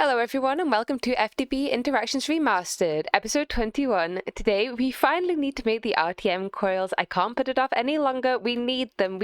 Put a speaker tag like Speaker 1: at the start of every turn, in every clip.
Speaker 1: Hello everyone and welcome to FTB Interactions Remastered, episode 21. Today we finally need to make the RTM coils. I can't put it off any longer. We need them.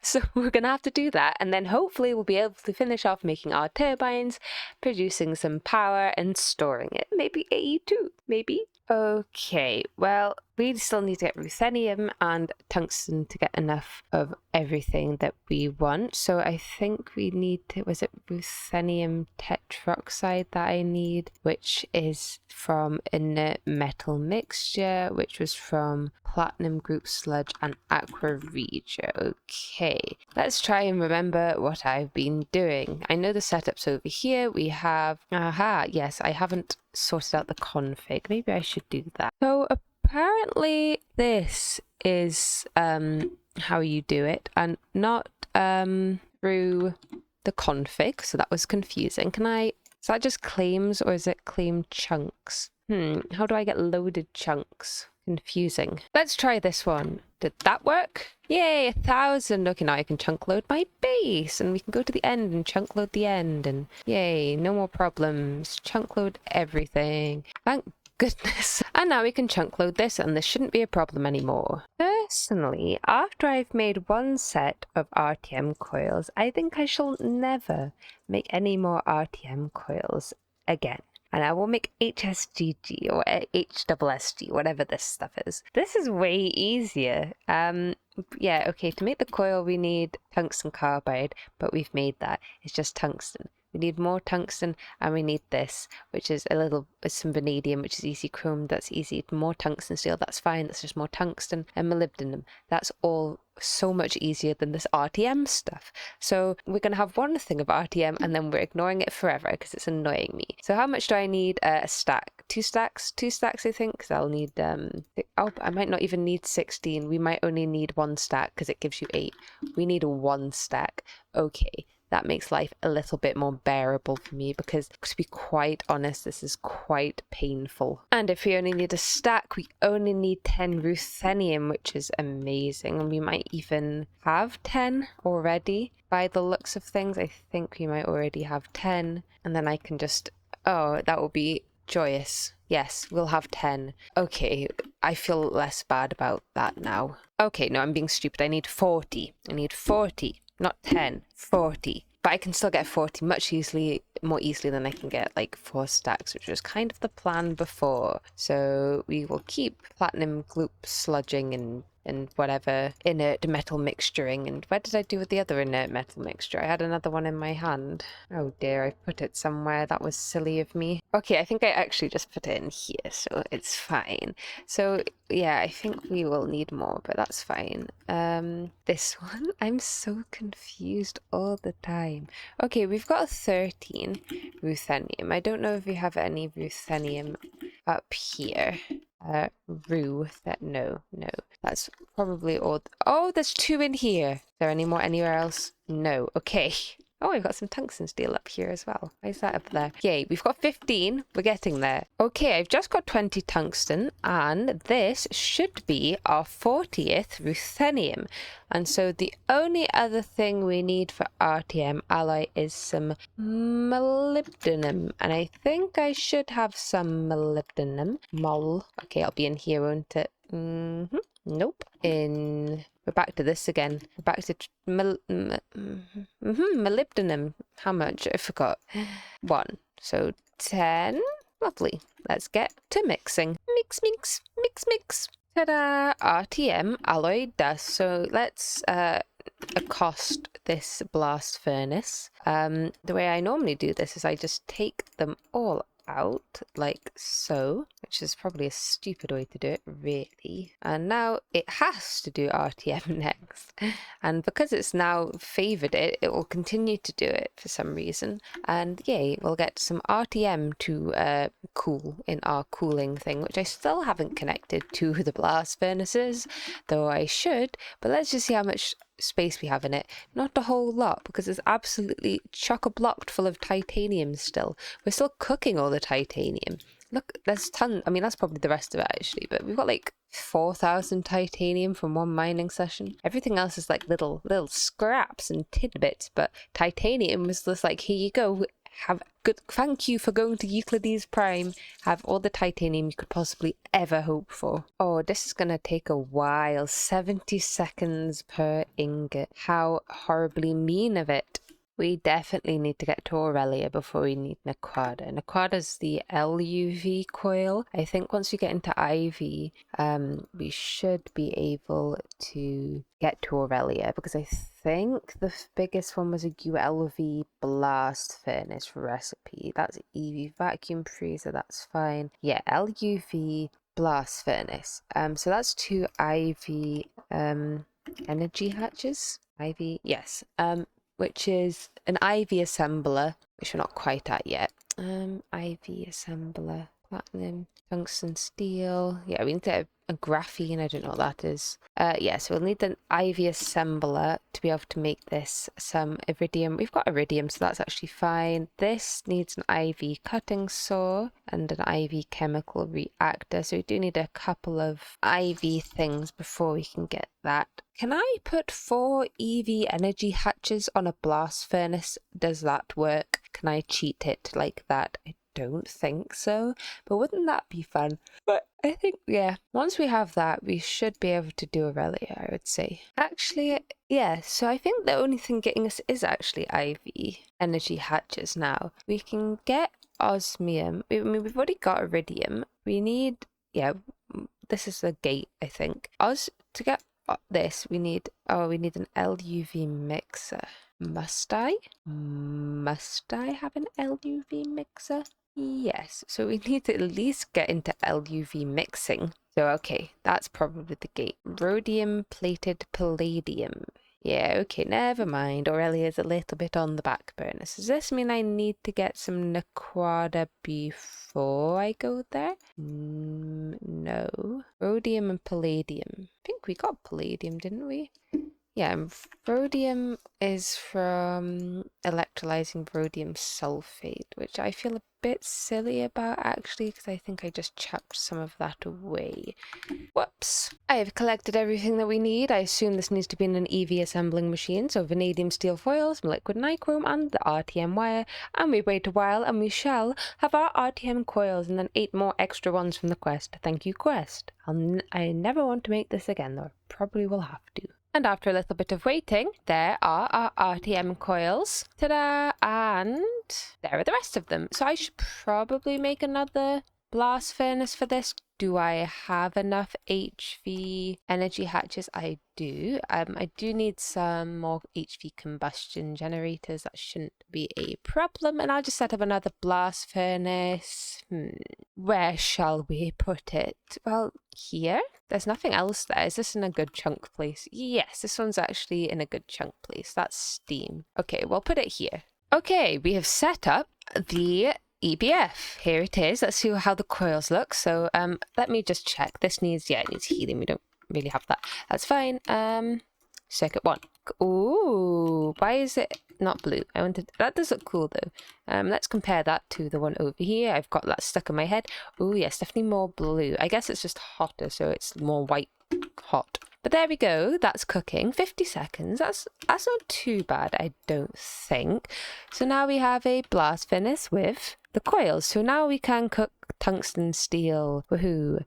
Speaker 1: So we're going to have to do that, and then hopefully we'll be able to finish off making our turbines, producing some power and storing it. Maybe AE2, maybe. Okay, well, we still need to get ruthenium and tungsten to get enough of everything that we want. So I think we need to, was it ruthenium tetroxide that I need, which is from inert metal mixture, which was from platinum group sludge and aqua regia. Okay, let's try and remember what I've been doing. I know the setup's over here. We have, yes, I haven't sorted out the config. Maybe I should do that. So apparently this is how you do it, and not through the config, so that was confusing. Is that just claims or is it claim chunks? How do I get loaded chunks? Confusing. Let's try this one. Did that work? Yay, 1,000. Okay, now I can chunk load my base and we can go to the end and chunk load the end, and yay, no more problems. Chunk load everything. Thank goodness. And now we can chunk load this and this shouldn't be a problem anymore. Personally, after I've made one set of RTM coils, I think I shall never make any more RTM coils again. And I will make HSGG or HSSG, whatever this stuff is. This is way easier. Yeah, okay, to make the coil we need tungsten carbide, but we've made that. It's just tungsten. We need more tungsten, and we need this, which is some vanadium, which is easy chrome, that's easy. More tungsten steel, that's fine, that's just more tungsten, and molybdenum. That's all so much easier than this RTM stuff. So we're going to have one thing of RTM, and then we're ignoring it forever because it's annoying me. So how much do I need? A stack. 2 stacks? 2 stacks, I think, because I'll need, I might not even need 16. We might only need 1 stack because it gives you 8. We need 1 stack. Okay. That makes life a little bit more bearable for me because, to be quite honest, this is quite painful. And if we only need a stack, we only need 10 ruthenium, which is amazing. And we might even have 10 already. By the looks of things, I think we might already have 10. And then I can just, oh, that will be joyous. Yes, we'll have 10. Okay, I feel less bad about that now. Okay, no, I'm being stupid. I need 40. I need 40. Not 10, 40. But I can still get 40 more easily than I can get like 4 stacks, which was kind of the plan before. So we will keep platinum gloop sludging and whatever inert metal mixturing. And where did I do with the other inert metal mixture? I had another one in my hand. Oh dear, I put it somewhere. That was silly of me. Okay, I think I actually just put it in here, so it's fine. So yeah, I think we will need more, but that's fine. This one, I'm so confused all the time. Okay, we've got 13 ruthenium. I don't know if we have any ruthenium up here. No, that's probably all. Oh, there's 2 in here. Is there any more anywhere else? No. Okay. Oh, we've got some tungsten steel up here as well. Why is that up there? Yay, we've got 15. We're getting there. Okay, I've just got 20 tungsten, and this should be our 40th ruthenium. And so the only other thing we need for RTM alloy is some molybdenum. And I think I should have some molybdenum. Okay, I'll be in here, won't it? Nope. We're back to this again. We're back to molybdenum. How much? I forgot. 1. So 10. Lovely. Let's get to mixing. Mix. Ta-da! RTM alloy dust. So let's accost this blast furnace. The way I normally do this is I just take them all out like so, which is probably a stupid way to do it, really. And now it has to do RTM next, and because it's now favored it will continue to do it for some reason, and yay, we'll get some RTM to cool in our cooling thing, which I still haven't connected to the blast furnaces, though I should. But let's just see how much space we have in it. Not a whole lot, because it's absolutely chock-a-blocked full of titanium still. We're still cooking all the titanium. Look, there's tons. I mean, that's probably the rest of it actually, but we've got like 4,000 titanium from one mining session. Everything else is like little scraps and tidbits, but titanium was just like, here you go. Have good. Thank you for going to Euclides Prime. Have all the titanium you could possibly ever hope for. Oh, this is gonna take a while. 70 seconds per ingot. How horribly mean of it. We definitely need to get to Aurellia before we need Naquada. Naquada's the LUV coil. I think once we get into IV, we should be able to get to Aurellia, because I think the biggest one was a ULV blast furnace recipe. That's EV vacuum freezer, that's fine. Yeah, LUV blast furnace. So that's 2 IV energy hatches. IV, yes. Which is an IV assembler, which we're not quite at yet. IV assembler, platinum, tungsten steel. Yeah, we need a graphene, I don't know what that is. Yeah, so we'll need an IV assembler to be able to make this some iridium. We've got iridium, so that's actually fine. This needs an IV cutting saw and an IV chemical reactor, so we do need a couple of IV things before we can get that. Can I put 4 EV energy hatches on a blast furnace? Does that work? Can I cheat it like that? I don't think so, but wouldn't that be fun? But I think, yeah, once we have that, we should be able to do Aurellia, I would say. Actually, yeah, so I think the only thing getting us is actually IV energy hatches now. We can get osmium. I mean, we've already got iridium. We need, yeah, this is the gate, I think. To get this, we need an LUV mixer. Must I have an LUV mixer? Yes, so we need to at least get into LUV mixing. So okay, that's probably the gate. Rhodium plated palladium. Yeah, okay, never mind. Aurellia is a little bit on the back burner. So does this mean I need to get some Naquada before I go there? No. Rhodium and palladium. I think we got palladium, didn't we? Yeah, rhodium is from electrolyzing rhodium sulfate, which I feel a bit silly about actually, because I think I just chucked some of that away. Whoops. I have collected everything that we need. I assume this needs to be in an EV assembling machine, so vanadium steel foil, some liquid nichrome, and the RTM wire. And we wait a while, and we shall have our RTM coils, and then 8 more extra ones from the quest. Thank you, quest. I never want to make this again, though. Probably will have to. And after a little bit of waiting, there are our RTM coils. Ta-da! And there are the rest of them. So I should probably make another blast furnace for this. Do I have enough HV energy hatches? I do. I do need some more HV combustion generators. That shouldn't be a problem. And I'll just set up another blast furnace. Where shall we put it? Well, here. There's nothing else there. Is this in a good chunk place? Yes, this one's actually in a good chunk place. That's steam. Okay, we'll put it here. Okay, we have set up the EBF. Here it is. Let's see how the coils look. So let me just check. This needs, yeah, it needs heating. We don't really have that. That's fine. Circuit 1. Ooh, why is it not blue? That does look cool though. Let's compare that to the one over here. I've got that stuck in my head. Ooh, yes, definitely more blue. I guess it's just hotter, so it's more white hot. But there we go, that's cooking. 50 seconds, that's not too bad, I don't think. So now we have a blast furnace with the coils. So now we can cook tungsten steel, woohoo.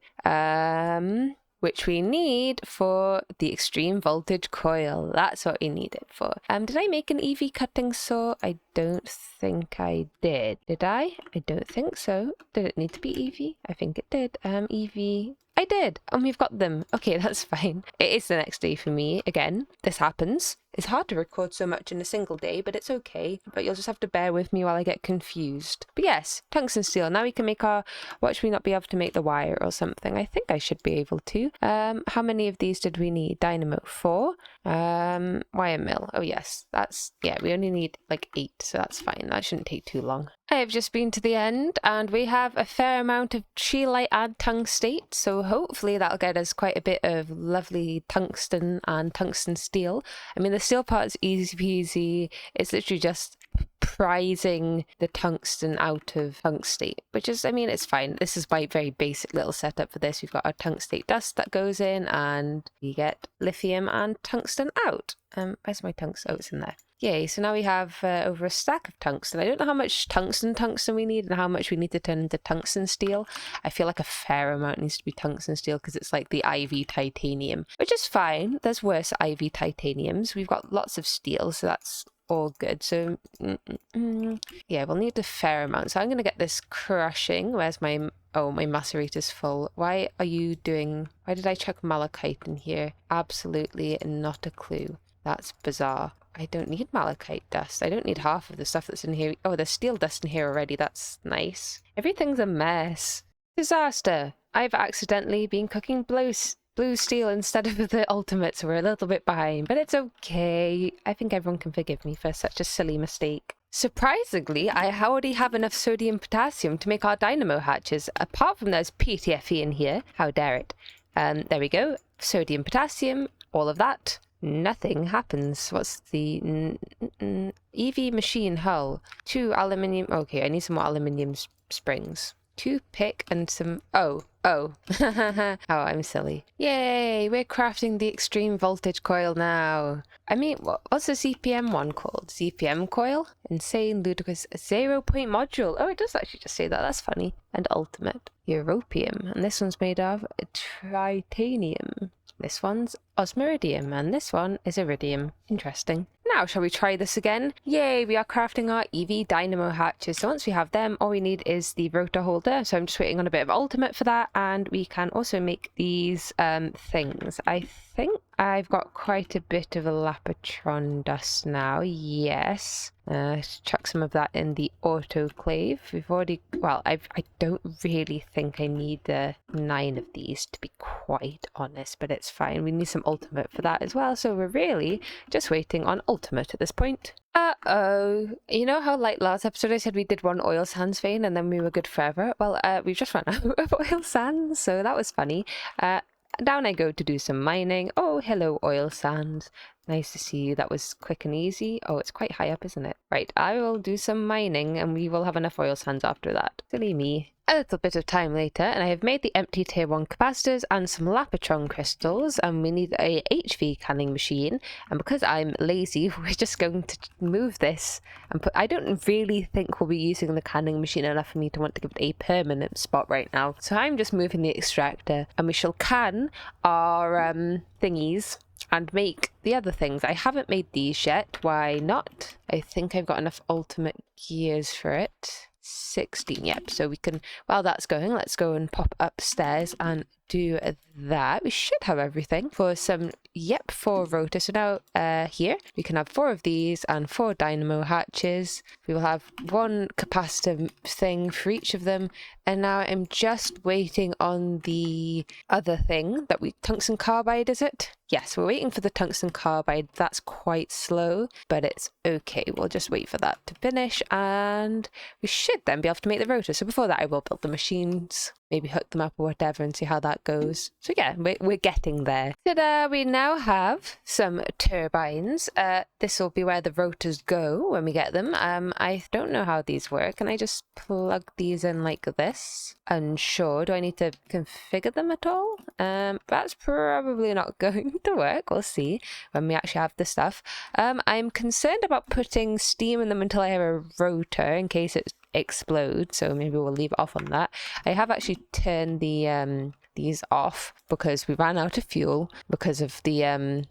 Speaker 1: Which we need for the extreme voltage coil. That's what we need it for. Did I make an EV cutting saw? I don't think I did. Did I? I don't think so. Did it need to be EV? I think it did. EV. I did, and we've got them. Okay, that's fine. It is the next day for me. Again, this happens. It's hard to record so much in a single day, but it's okay. But you'll just have to bear with me while I get confused. But yes, tungsten steel. Now we can make our... What, should we not be able to make the wire or something? I think I should be able to. How many of these did we need? Dynamo 4. Wire mill. Oh yes, that's... Yeah, we only need like 8, so that's fine. That shouldn't take too long. I have just been to the end, and we have a fair amount of scheelite and tungstate, so hopefully that'll get us quite a bit of lovely tungsten and tungsten steel. I mean, the steel part is easy peasy. It's literally just prizing the tungsten out of tungstate, which is, I mean, it's fine. This is my very basic little setup for this. We've got our tungstate dust that goes in, and we get lithium and tungsten out. Where's my tungsten? Oh, it's in there. Yay, so now we have over a stack of tungsten. I don't know how much tungsten we need and how much we need to turn into tungsten steel. I feel like a fair amount needs to be tungsten steel because it's like the IV titanium, which is fine. There's worse IV titaniums. We've got lots of steel, so that's all good. So yeah, we'll need a fair amount. So I'm going to get this crushing. Where's my... Oh, my macerator's full. Why did I chuck malachite in here? Absolutely not a clue. That's bizarre. I don't need malachite dust. I don't need half of the stuff that's in here. Oh, there's steel dust in here already. That's nice. Everything's a mess. Disaster. I've accidentally been cooking blue steel instead of the ultimate, so we're a little bit behind. But it's okay. I think everyone can forgive me for such a silly mistake. Surprisingly, I already have enough sodium potassium to make our dynamo hatches. Apart from there's PTFE in here. How dare it. There we go. Sodium potassium. All of that. Nothing happens. What's the EV machine hull? 2 aluminium. Okay, I need some more aluminium springs. 2 pick and some... Oh. Oh, I'm silly. Yay, we're crafting the extreme voltage coil now. I mean, what's the ZPM one called? ZPM coil? Insane, ludicrous, 0-point module. Oh, it does actually just say that. That's funny. And ultimate. Europium. And this one's made of titanium. This one's osmiridium, and this one is iridium. Interesting. Now, shall we try this again? Yay, we are crafting our EV dynamo hatches. So once we have them, all we need is the rotor holder. So I'm just waiting on a bit of ultimate for that, and we can also make these things. I think I've got quite a bit of a lapotron dust now. Yes. Chuck some of that in the autoclave. We've already... Well, I don't really think I need 9 of these, to be quite honest, but it's fine. We need some ultimate for that as well, so we're really just waiting on ultimate at this point. Uh-oh. You know how, like, last episode I said we did 1 oil sands vein and then we were good forever? Well, we've just run out of oil sands, so that was funny. Down I go to do some mining. Oh, hello, oil sands. Nice to see you. That was quick and easy. Oh, it's quite high up, isn't it? Right, I will do some mining and we will have enough oil sands after that. Silly me. A little bit of time later, and I have made the empty tier 1 capacitors and some lapotron crystals, and we need a HV canning machine, and because I'm lazy, we're just going to move this and put... I don't really think we'll be using the canning machine enough for me to want to give it a permanent spot right now, so I'm just moving the extractor, and we shall can our thingies and make the other things. I haven't made these yet. Why not? I think I've got enough ultimate gears for it. 16, yep. So we can, while that's going, let's go and pop upstairs and do that. We should have everything for some, 4 rotors. So now here we can have 4 of these and 4 dynamo hatches. We will have 1 capacitor thing for each of them. And now I'm just waiting on the other thing that tungsten carbide, is it? Yes, we're waiting for the tungsten carbide. That's quite slow, but it's okay. We'll just wait for that to finish and we should then be able to make the rotor. So before that, I will build the machines, maybe hook them up or whatever and see how that goes. So yeah, we're getting there. Ta-da! We now have some turbines. This will be where the rotors go when we get them. I don't know how these work. Can I just plug these in like this? Unsure. Do I need to configure them at all? That's probably not going to work. We'll see when we actually have the stuff. I'm concerned about putting steam in them until I have a rotor in case it explodes, so maybe we'll leave it off on that. I have actually turned the these off because we ran out of fuel because of the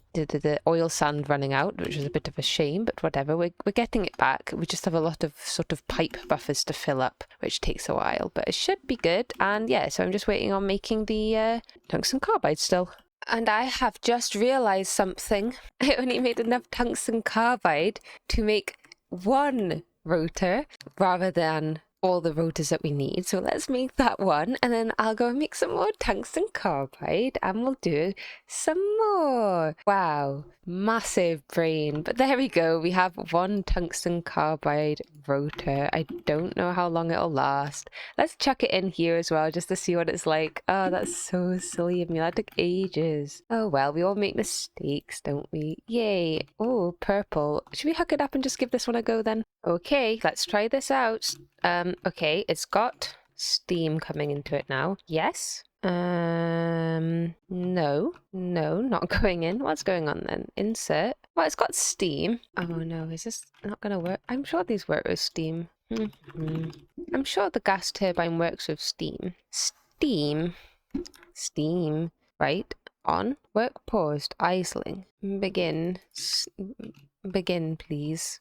Speaker 1: oil sand running out, which is a bit of a shame, but whatever, we're getting it back. We just have a lot of sort of pipe buffers to fill up, which takes a while, but it should be good. And yeah, so I'm just waiting on making the tungsten carbide still. And I have just realized something. I only made enough tungsten carbide to make 1 rotor rather than all the rotors that we need. So let's make that one, and then I'll go and make some more tungsten carbide, and we'll do some more. Wow, massive brain. But there we go. We have one tungsten carbide rotor. I don't know how long it'll last. Let's chuck it in here as well, just to see what it's like. Oh, that's so silly of me. That took ages. Oh well, we all make mistakes, don't we? Yay. Oh, purple. Should we hook it up and just give this one a go then? Okay, let's try this out. Okay, it's got steam coming into it now. Yes. No, not going in. What's going on then? Insert. Well, it's got steam. Oh no, is this not gonna work? I'm sure these work with steam. I'm sure the gas turbine works with steam. Steam. Right. On. Work paused. Idling. Begin. Begin, please.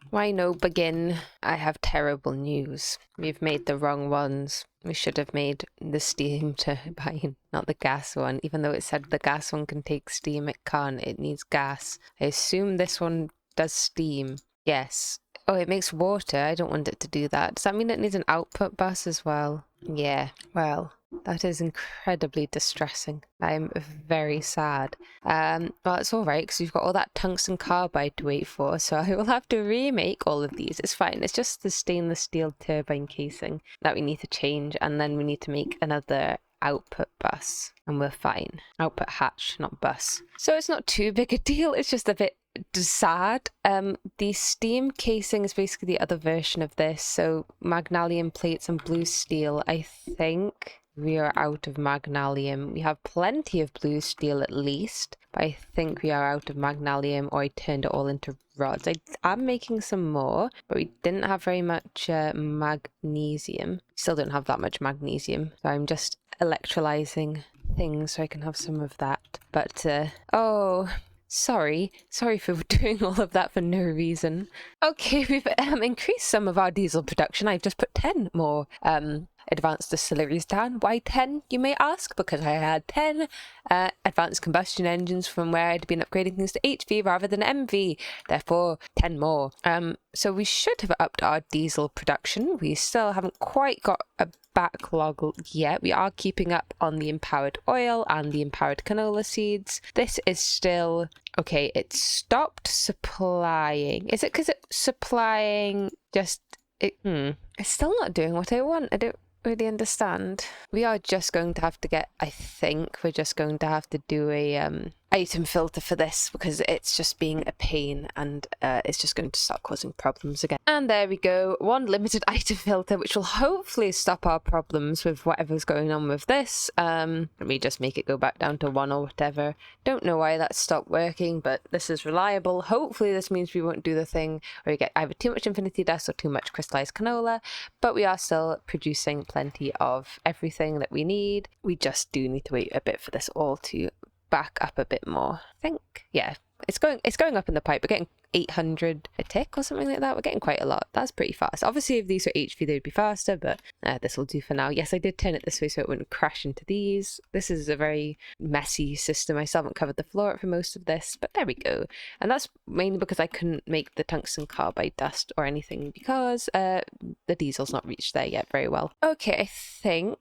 Speaker 1: Why no begin? I have terrible news. We've made the wrong ones. We should have made the steam turbine, not the gas one. Even though it said the gas one can take steam, it can't. It needs gas. I assume this one does steam. Yes. Oh, it makes water. I don't want it to do that. Does that mean it needs an output bus as well? Yeah. Well, that is incredibly distressing. I'm very sad. Well, it's all right because we've got all that tungsten carbide to wait for, so I will have to remake all of these. It's fine. It's just the stainless steel turbine casing that we need to change, and then we need to make another output bus, and we're fine. Output hatch, not bus. So it's not too big a deal. It's just a bit sad. The steam casing is basically the other version of this. So magnesium plates and blue steel. I think we are out of magnesium. We have plenty of blue steel at least, but I think we are out of magnesium, or I turned it all into rods. I'm making some more, but we didn't have very much magnesium. Still don't have that much magnesium, so I'm just electrolyzing things so I can have some of that. But oh, sorry for doing all of that for no reason. Okay, we've increased some of our diesel production. I've just put 10 more advanced distilleries down. Why 10, you may ask? Because I had 10 advanced combustion engines from where I'd been upgrading things to HV rather than MV, therefore 10 more. So we should have upped our diesel production. We still haven't quite got a backlog yet. We are keeping up on the empowered oil and the empowered canola seeds. This is still okay. It stopped supplying. Is it because it's supplying just it's still not doing what I want? I don't really understand. We are just going to have to get, I think we're just going to have to do a item filter for this, because it's just being a pain, and it's just going to start causing problems again. And there we go, one limited item filter, which will hopefully stop our problems with whatever's going on with this. Let me just make it go back down to 1 or whatever. Don't know why that stopped working, but this is reliable. Hopefully this means we won't do the thing where we get either too much infinity dust or too much crystallized canola, but we are still producing plenty of everything that we need. We just do need to wait a bit for this all to back up a bit more. I think, yeah, it's going up in the pipe. We're getting 800 a tick or something like that. We're getting quite a lot. That's pretty fast. Obviously, if these were HV, they'd be faster, but this will do for now. Yes, I did turn it this way so it wouldn't crash into these. This is a very messy system. I still haven't covered the floor for most of this, but there we go. And that's mainly because I couldn't make the tungsten carbide dust or anything because the diesel's not reached there yet very well. Okay, I think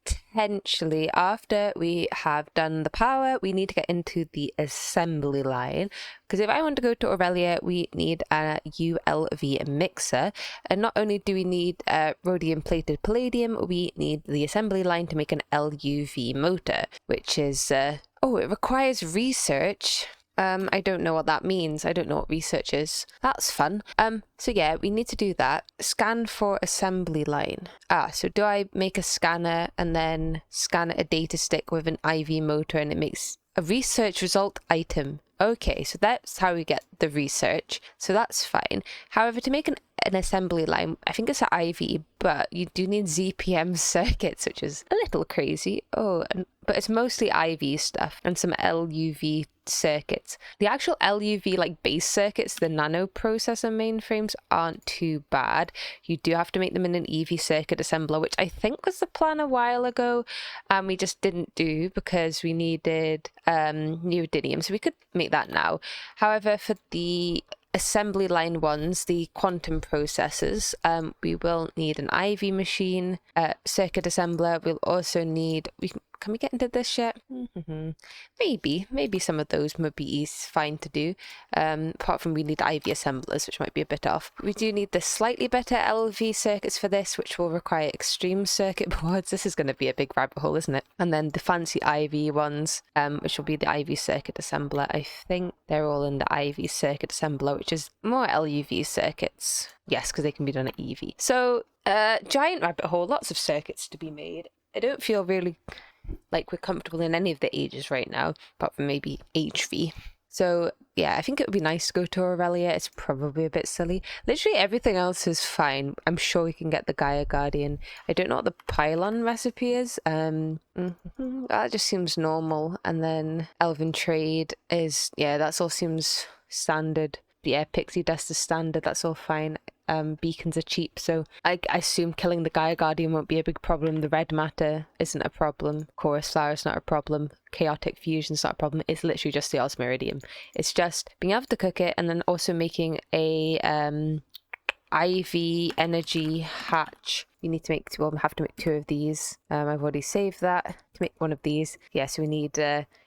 Speaker 1: potentially after we have done the power, we need to get into the assembly line, because if I want to go to Aurellia, we need a ULV mixer, and not only do we need rhodium plated palladium, we need the assembly line to make an LUV motor, which is oh, it requires research. I don't know what that means. I don't know what research is. That's fun. So yeah, we need to do that. Scan for assembly line. So do I make a scanner and then scan a data stick with an IV motor and it makes a research result item? Okay, so that's how we get the research. So that's fine. However, to make an assembly line, I think it's an IV, but you do need ZPM circuits, which is a little crazy. Oh, but it's mostly IV stuff and some LUV circuits. The actual LUV like base circuits, the nano processor mainframes, aren't too bad. You do have to make them in an EV circuit assembler, which I think was the plan a while ago, and we just didn't do because we needed neodymium, so we could make that now. However, for the assembly line ones, the quantum processors, we will need an IV machine, circuit assembler. We'll also need, can we get into this yet? Maybe some of those might be fine to do. Apart from we need IV assemblers, which might be a bit off. We do need the slightly better LV circuits for this, which will require extreme circuit boards. This is going to be a big rabbit hole, isn't it? And then the fancy IV ones, which will be the IV circuit assembler. I think they're all in the IV circuit assembler, which is more LUV circuits. Yes, because they can be done at EV. So, giant rabbit hole, lots of circuits to be made. I don't feel really like we're comfortable in any of the ages right now, apart from maybe HV. So yeah, I think it would be nice to go to Aurellia. It's probably a bit silly. Literally everything else is fine. I'm sure we can get the Gaia Guardian. I don't know what the pylon recipe is. That just seems normal. And then Elven Trade is, yeah, that's all seems standard. Yeah, Pixie Dust is standard. That's all fine. Beacons are cheap, so I assume killing the Gaia Guardian won't be a big problem. The red matter isn't a problem. Chorus Flower is not a problem. Chaotic Fusion is not a problem. It's literally just the Osmiridium. It's just being able to cook it and then also making a IV energy hatch. You need to make two. Well, we have to make 2 of these. I've already saved that to make 1 of these. Yeah, so we need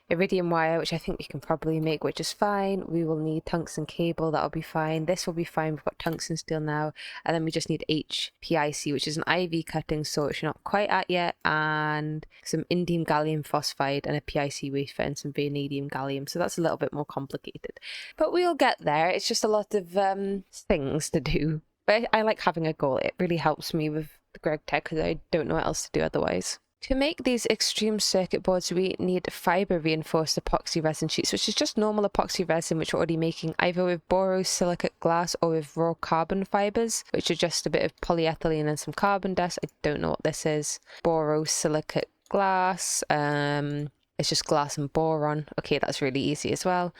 Speaker 1: iridium wire, which I think we can probably make, which is fine. We will need tungsten cable. That'll be fine. This will be fine. We've got tungsten steel now, and then we just need HPIC, which is an IV cutting saw, which we're not quite at yet, and some indium gallium phosphide and a PIC wafer and some vanadium gallium. So that's a little bit more complicated, but we'll get there. It's just a lot of things to do. But I like having a goal. It really helps me with the Greg Tech because I don't know what else to do otherwise. To make these extreme circuit boards, we need fiber reinforced epoxy resin sheets, which is just normal epoxy resin, which we're already making either with borosilicate glass or with raw carbon fibers, which are just a bit of polyethylene and some carbon dust. I don't know what this is. Borosilicate glass. It's just glass and boron. Okay, that's really easy as well.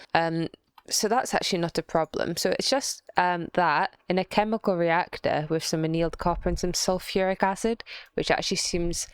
Speaker 1: So that's actually not a problem. So it's just that in a chemical reactor with some annealed copper and some sulfuric acid, which actually seems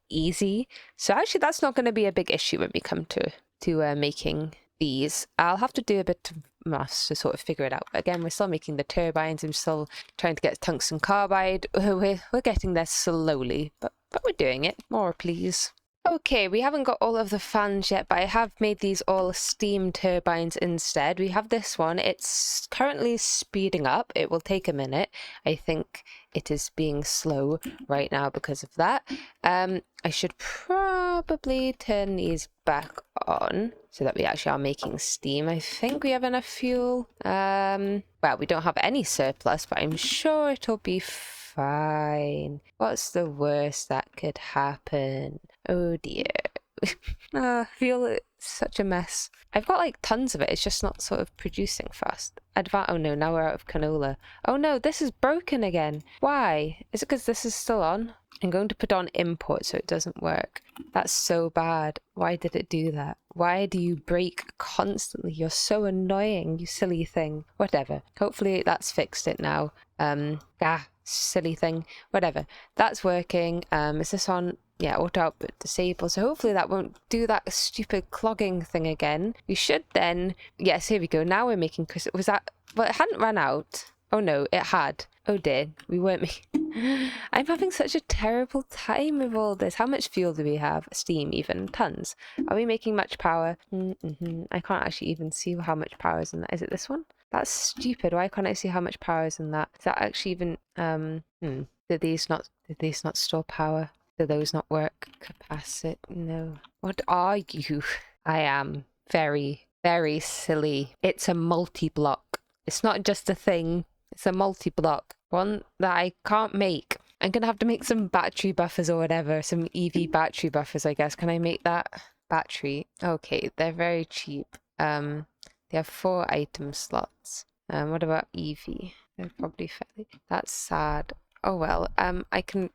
Speaker 1: easy. So actually that's not going to be a big issue when we come to making these. I'll have to do a bit of maths to sort of figure it out. But again, we're still making the turbines. I'm still trying to get tungsten carbide. We're getting there slowly, but we're doing it. More, please. Okay, we haven't got all of the fans yet, but I have made these all steam turbines instead. We have this one. It's currently speeding up. It will take a minute. I think it is being slow right now because of that. I should probably turn these back on so that we actually are making steam. I think we have enough fuel. Well, we don't have any surplus, but I'm sure it'll be fine. What's the worst that could happen? Oh dear. I feel it's such a mess. I've got like tons of it. It's just not sort of producing fast. Oh no, now we're out of canola. Oh no, this is broken again. Why? Is it because this is still on? I'm going to put on import so it doesn't work. That's so bad. Why did it do that? Why do you break constantly? You're so annoying, you silly thing. Whatever. Hopefully that's fixed it now. Silly thing. Whatever. That's working. Is this on? Yeah, auto output disabled. So hopefully that won't do that stupid clogging thing again. We should then... Yes, here we go. Now we're making crystal. Was that... Well, it hadn't run out. Oh no, it had. Oh dear. We weren't making... I'm having such a terrible time with all this. How much fuel do we have? Steam even. Tons. Are we making much power? I can't actually even see how much power is in that. Is it this one? That's stupid. Why can't I see how much power is in that? Is that actually even... Did these not store power? Do those not work? Capacitor? No. What are you? I am very, very silly. It's a multi-block. It's not just a thing. It's a multi-block. One that I can't make. I'm going to have to make some battery buffers or whatever. Some EV battery buffers, I guess. Can I make that? Battery. Okay, they're very cheap. They have 4 item slots. What about EV? They're probably fairly... That's sad. Oh well, I can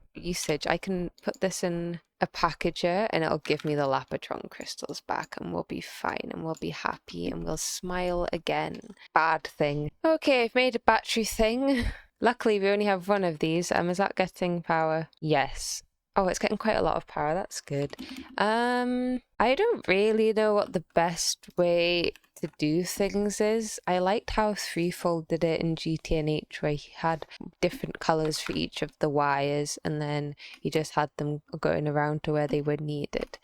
Speaker 1: put this in a packager and it'll give me the Lapotron crystals back and we'll be fine and we'll be happy and we'll smile again. Bad thing. Okay, I've made a battery thing. Luckily we only have one of these. Is that getting power? Yes. Oh, it's getting quite a lot of power. That's good. I don't really know what the best way to do things is. I liked how Threefold did it in GTNH, where he had different colors for each of the wires, and then he just had them going around to where they were needed.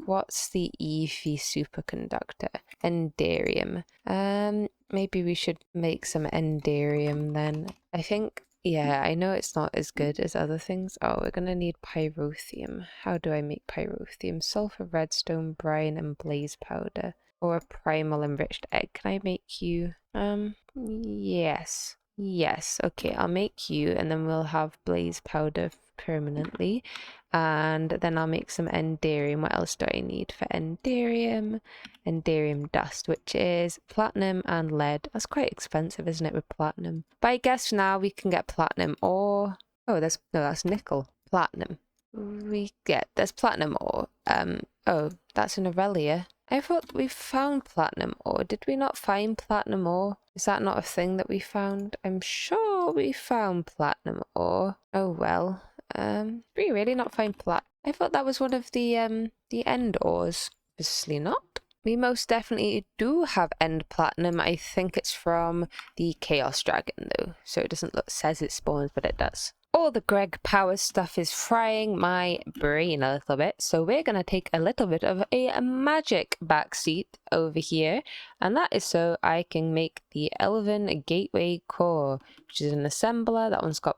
Speaker 1: What's the EV superconductor? Enderium. Maybe we should make some enderium then. I think, yeah, I know it's not as good as other things. Oh, we're gonna need pyrotheum. How do I make pyrotheum? Sulfur, redstone, brine, and blaze powder. Or a primal enriched egg. Can I make you? Yes. Yes, okay, I'll make you, and then we'll have blaze powder permanently. And then I'll make some enderium. What else do I need for enderium? Enderium dust, which is platinum and lead. That's quite expensive, isn't it, with platinum? But I guess now we can get platinum ore. Oh, that's nickel. Platinum. There's platinum ore. Oh, that's an Aurellia. I thought we found platinum ore. Did we not find platinum ore? Is that not a thing that we found? I'm sure we found platinum ore. Oh well. Did we really not find plat? I thought that was one of the end ores. Obviously not. We most definitely do have end platinum. I think it's from the Chaos Dragon though. So it doesn't look, says it spawns, but it does. All the Greg Power stuff is frying my brain a little bit, so we're going to take a little bit of a magic backseat over here, and that is so I can make the Elven Gateway Core, which is an assembler. That one's got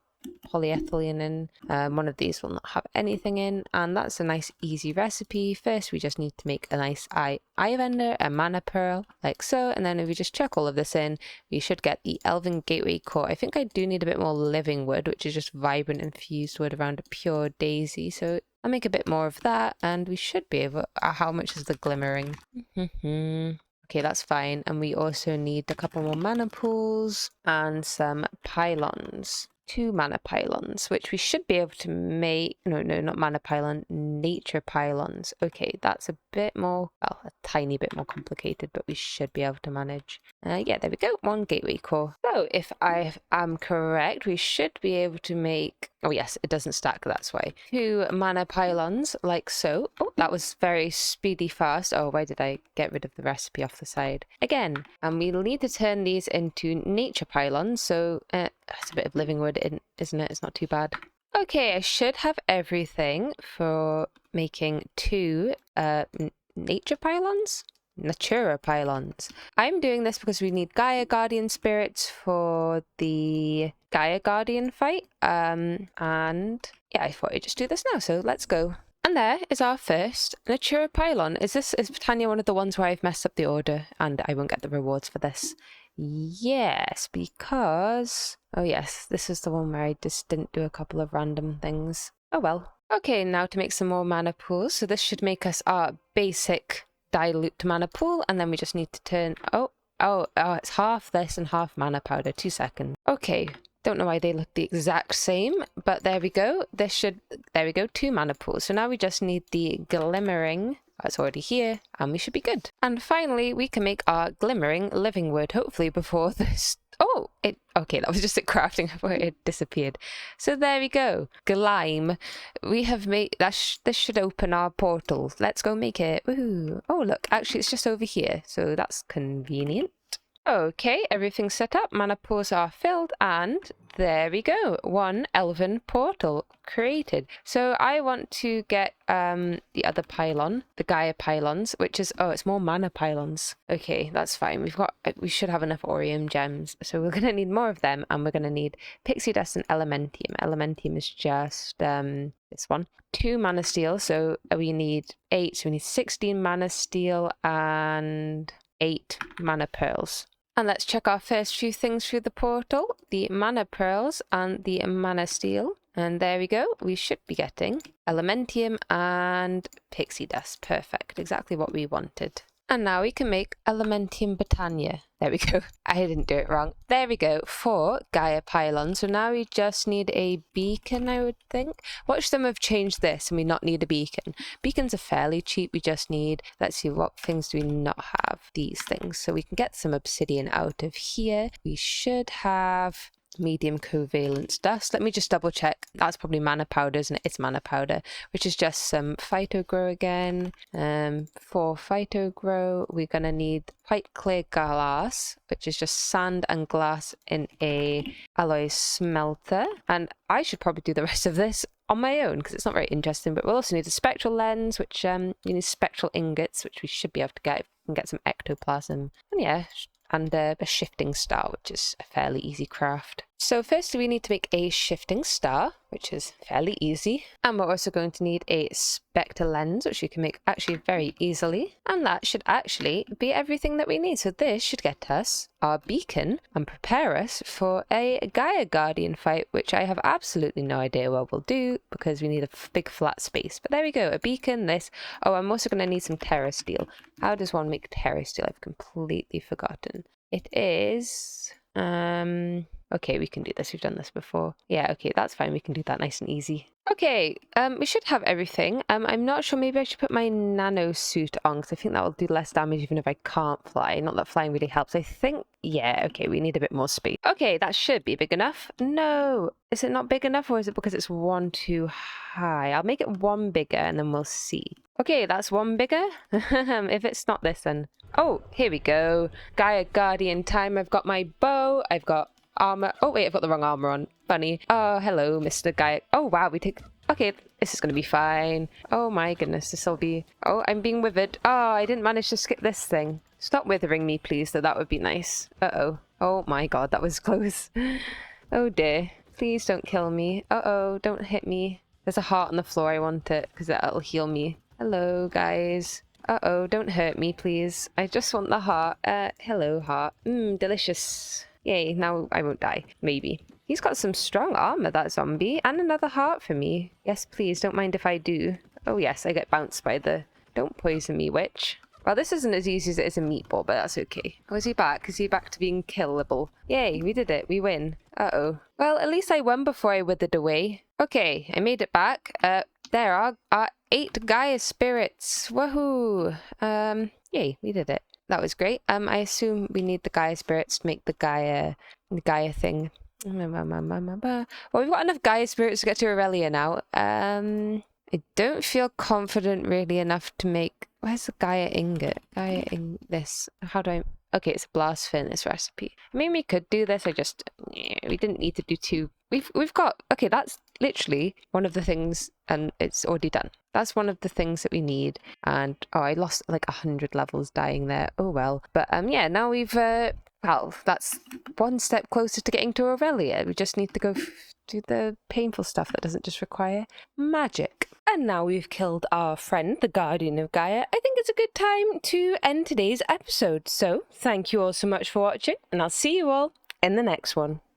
Speaker 1: polyethylene in. One of these will not have anything in, and that's a nice easy recipe. First we just need to make a nice eye vendor, a mana pearl like so, and then if we just chuck all of this in, we should get the Elven Gateway Core. I think I do need a bit more living wood, which is just vibrant infused wood around a pure daisy, so I'll make a bit more of that, and we should be able. How much is the glimmering? Okay, that's fine. And we also need a couple more mana pools and some pylons. 2 mana pylons, which we should be able to make. No, not mana pylon, nature pylons. Okay, that's a bit more, well, a tiny bit more complicated, but we should be able to manage. Yeah, there we go. 1 gateway core. So if I am correct, we should be able to make, oh yes, it doesn't stack, that's why. 2 mana pylons like so. Oh, that was very speedy fast. Oh, why did I get rid of the recipe off the side? Again, and we'll need to turn these into nature pylons, so it's a bit of living wood, isn't it? It's not too bad. Okay, I should have everything for making 2 nature pylons? Natura pylons. I'm doing this because we need Gaia Guardian spirits for the Gaia Guardian fight. And yeah, I thought I'd just do this now, so let's go. And there is our first Natura pylon. Is Tanya one of the ones where I've messed up the order and I won't get the rewards for this? Yes, because... oh yes, this is the one where I just didn't do a couple of random things. Oh well. Okay, now to make some more mana pools. So this should make us our basic dilute mana pool, and then we just need to turn... Oh, it's half this and half mana powder. 2 seconds. Okay, don't know why they look the exact same, but there we go. There we go, 2 mana pools. So now we just need the glimmering... it's already here, and we should be good. And finally, we can make our glimmering living wood, hopefully before this... oh, okay, that was just it crafting before it disappeared. So there we go. Glime. We have made... this should open our portal. Let's go make it. Woohoo. Oh, look, actually, it's just over here, so that's convenient. Okay, everything's set up, mana pools are filled, and there we go. 1 elven portal created. So I want to get the other pylon, the Gaia pylons, which is, oh, it's more mana pylons. Okay, that's fine. We should have enough Aurium gems. So we're going to need more of them, and we're going to need pixie dust and elementium. Elementium is just this one. 2 mana steel, so we need 8, so we need 16 mana steel and 8 mana pearls. And let's check our first few things through the portal. The mana pearls and the mana steel. And there we go. We should be getting elementium and pixie dust. Perfect. Exactly what we wanted. And now we can make elementium Botania. There we go. I didn't do it wrong. There we go. 4 Gaia pylons. So now we just need a beacon, I would think. Watch them have changed this and we not need a beacon. Beacons are fairly cheap. We just need, let's see, what things do we not have? These things. So we can get some obsidian out of here. We should have medium covalence dust. Let me just double check. That's probably mana powder, isn't it? It's mana powder, which is just some phytogrow again. For phytogrow, we're going to need white clear glass, which is just sand and glass in a alloy smelter. And I should probably do the rest of this on my own because it's not very interesting, but we'll also need a spectral lens, which you need spectral ingots, which we should be able to get if we can get some ectoplasm. And yeah, and a shifting star, which is a fairly easy craft. So firstly, we need to make a shifting star, which is fairly easy. And we're also going to need a spectral lens, which you can make actually very easily. And that should actually be everything that we need. So this should get us our beacon and prepare us for a Gaia Guardian fight, which I have absolutely no idea what we'll do because we need a big flat space. But there we go, a beacon, this. Oh, I'm also going to need some terra steel. How does one make terra steel? I've completely forgotten. It is... okay, we can do this. We've done this before. Yeah, okay, that's fine. We can do that nice and easy. Okay, we should have everything. I'm not sure. Maybe I should put my nano suit on because I think that will do less damage even if I can't fly. Not that flying really helps. I think, yeah, okay, we need a bit more speed. Okay, that should be big enough. No, is it not big enough or is it because it's one too high? I'll make it one bigger and then we'll see. Okay, that's one bigger. If it's not this, then... Oh, here we go. Gaia Guardian time. I've got my bow. I've got armor. Oh, wait, I've got the wrong armor on. Funny. Oh, hello, Mr. Gaia. Oh, wow, we take... Okay, this is going to be fine. Oh, my goodness, this will be... Oh, I'm being withered. Oh, I didn't manage to skip this thing. Stop withering me, please, though. That would be nice. Uh-oh. Oh, my God, that was close. Oh, dear. Please don't kill me. Uh-oh, don't hit me. There's a heart on the floor. I want it, because that'll heal me. Hello, guys. Uh-oh, don't hurt me, please. I just want the heart. Hello, heart. Delicious. Yay, now I won't die. Maybe. He's got some strong armor, that zombie. And another heart for me. Yes, please, don't mind if I do. Oh, yes, I get bounced by the... Don't poison me, witch. Well, this isn't as easy as it is a meatball, but that's okay. Oh, is he back? Is he back to being killable? Yay, we did it. We win. Uh-oh. Well, at least I won before I withered away. Okay, I made it back. There are 8 Gaia spirits. Woohoo! Yay, we did it. That was great. I assume we need the Gaia spirits to make the Gaia thing. Well, we've got enough Gaia spirits to get to Aurellia now. I don't feel confident really enough to make... Where's the Gaia ingot? This. How do I... Okay, it's a blast furnace recipe. I mean, we could do this. We didn't need to do 2. We've got... Okay, that's literally one of the things, and it's already done. That's one of the things that we need. And, oh, I lost like 100 levels dying there. Oh, well. But, yeah, now we've... well, that's one step closer to getting to Aurellia. We just need to go do the painful stuff that doesn't just require magic. And now we've killed our friend, the Guardian of Gaia, I think it's a good time to end today's episode. So, thank you all so much for watching, and I'll see you all in the next one.